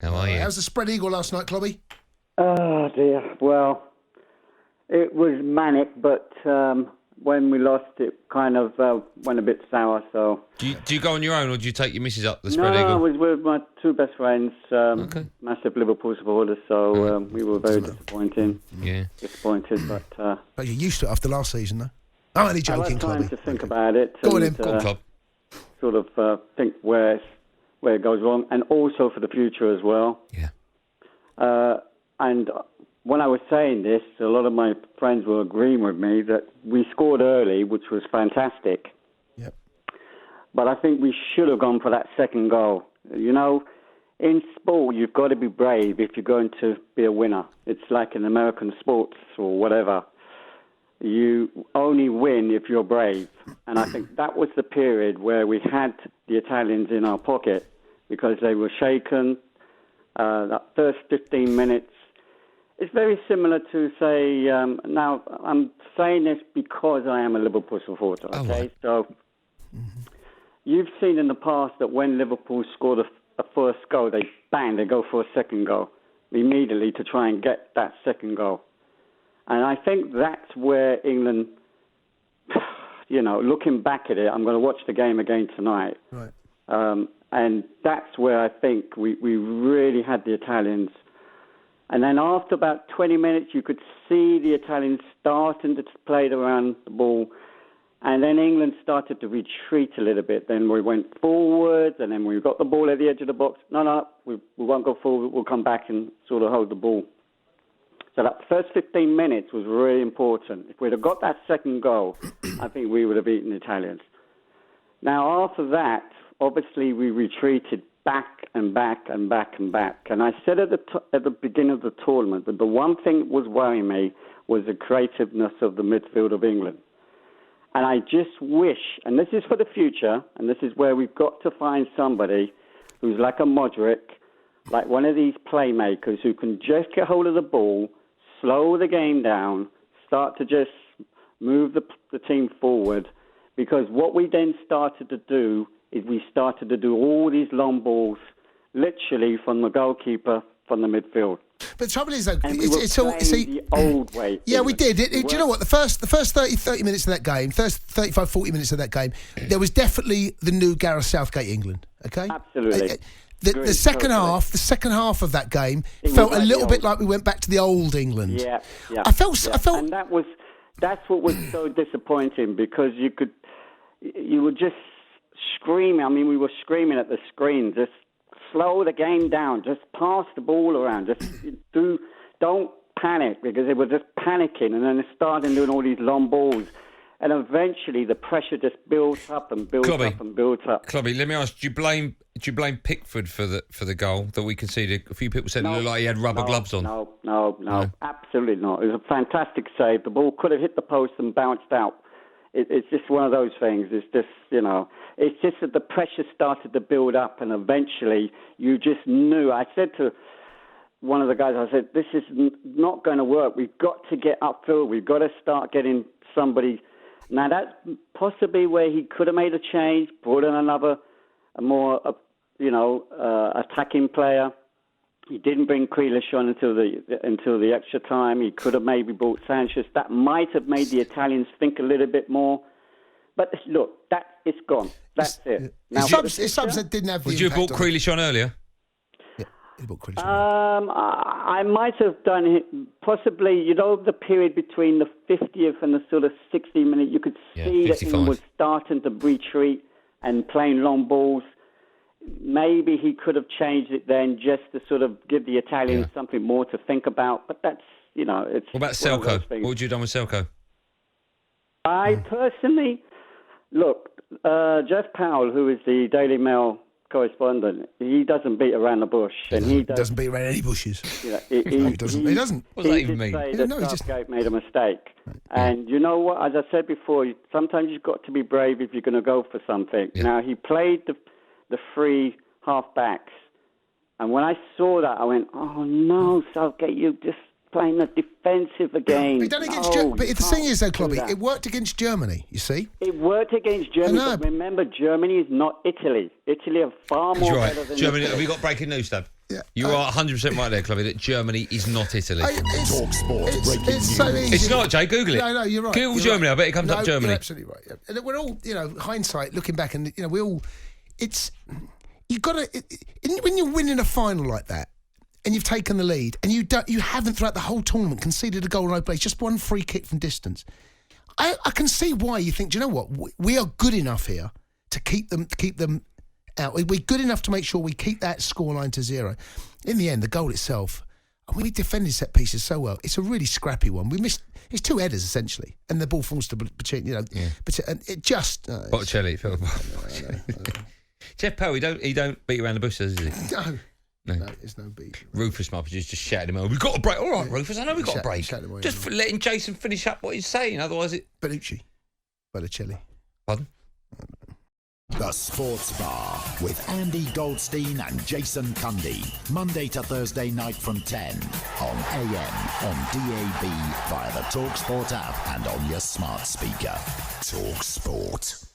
How are you? How's the spread eagle last night, Klobby? Oh, dear. Well, it was manic, but when we lost, it kind of went a bit sour. So Do you go on your own, or do you take your missus up the spread no, eagle? I was with my two best friends, massive Liverpool supporters, so we were very disappointed. But But you're used to it after last season, though. I'm only joking, I had time Klobby. to think about it. Go on, and, then. Go on, Klob. Sort of think where it goes wrong, and also for the future as well. Yeah. And when I was saying this, a lot of my friends were agreeing with me that we scored early, which was fantastic. Yep. But I think we should have gone for that second goal. You know, in sport, you've got to be brave if you're going to be a winner. It's like in American sports or whatever. You only win if you're brave. And I think that was the period where we had the Italians in our pocket because they were shaken. That first 15 minutes, it's very similar to, say, now I'm saying this because I am a Liverpool supporter, okay? Oh, right. So you've seen in the past that when Liverpool scored a first goal, they go for a second goal immediately to try and get that second goal. And I think that's where England, you know, looking back at it, I'm going to watch the game again tonight. Right. And that's where I think we really had the Italians. And then after about 20 minutes, you could see the Italians starting to play around the ball. And then England started to retreat a little bit. Then we went forward, and then we got the ball at the edge of the box. No, we won't go forward. We'll come back and sort of hold the ball. So that first 15 minutes was really important. If we'd have got that second goal, I think we would have beaten the Italians. Now, after that, obviously we retreated back and back and back and back. And I said at the beginning of the tournament that the one thing that was worrying me was the creativeness of the midfield of England. And I just wish, and this is for the future, and this is where we've got to find somebody who's like a Modric, like one of these playmakers who can just get hold of the ball, slow the game down, start to just move the team forward. Because what we then started to do is we started to do all these long balls, literally from the goalkeeper, from the midfield. But the trouble is, though, And it's all the old way. Yeah, we did. Do you know what? The first 30 minutes of that game, first 35, 40 minutes of that game, there was definitely the new Gareth Southgate England. Okay, Absolutely. The second half of that game felt a little bit like we went back to the old England. Yeah. I felt, and that's what was so disappointing because you were just screaming. I mean, we were screaming at the screen, just slow the game down, just pass the ball around, don't panic, because they were just panicking, and then they started doing all these long balls. And eventually, the pressure just built up and built up and built up. Klobby, let me ask: do you blame Pickford for the goal that we conceded? A few people said it looked like he had rubber gloves on. No, absolutely not. It was a fantastic save. The ball could have hit the post and bounced out. It's just one of those things. It's just, you know, it's just that the pressure started to build up, and eventually you just knew. I said to one of the guys, I said, this is not going to work. We've got to get upfield. We've got to start getting somebody. Now, that's possibly where he could have made a change, brought in a more attacking player. He didn't bring Grealish on until the extra time. He could have maybe brought Sanchez. That might have made the Italians think a little bit more. But look, it's gone. That's it. Now, it's something that didn't have the Would you have brought Grealish on earlier? I might have done it, possibly, you know, the period between the 50th and the sort of 60 minute, you could see that he was starting to retreat and playing long balls. Maybe he could have changed it then just to sort of give the Italians something more to think about. But that's, you know, it's... What about Selko? What would you have done with Selko? I personally... Look, Jeff Powell, who is the Daily Mail correspondent, he doesn't beat around the bush. He doesn't beat around any bushes. You know, he doesn't. He doesn't. What does that even mean? Southgate made a mistake. Right. And you know what? As I said before, sometimes you've got to be brave if you're going to go for something. Yeah. Now, he played the three half-backs. And when I saw that, I went, oh, no, Southgate, you're just playing the defensive again. He done against but the thing is, though, Klobby, it worked against Germany, you see? It worked against Germany, but remember, Germany is not Italy. Italy are far more better than Germany. Italy. Have you got breaking news, Dad? Yeah. You are 100% right there, Klobby, that Germany is not Italy. talkSPORT breaking news. So easy. It's not, Jay. Google it. No, you're right. Google You're Germany. right. I bet it comes up Germany. You're absolutely right. Yeah. And we're all, hindsight, looking back, and we all. It's you got to when you're winning a final like that, and you've taken the lead, and you haven't throughout the whole tournament conceded a goal in no place, just one free kick from distance. I can see why you think. Do you know what? We are good enough here to keep them out. We're good enough to make sure we keep that scoreline to 0. In the end, the goal itself, we defended set pieces so well. It's a really scrappy one. We missed. It's 2 headers essentially, and the ball falls to Boccelli. But it just Boccelli, Phil. Jeff Powell, he don't beat around the bush, does he? No, it's no beat. Rufus might be just shouting him over. We've got a break. All right, Rufus, I know we've got a break. Just for letting Jason finish up what he's saying. Otherwise, Boccelli. Pardon? The Sports Bar with Andy Goldstein and Jason Cundy. Monday to Thursday night from 10 on AM, on DAB, via the talkSPORT app and on your smart speaker. talkSPORT.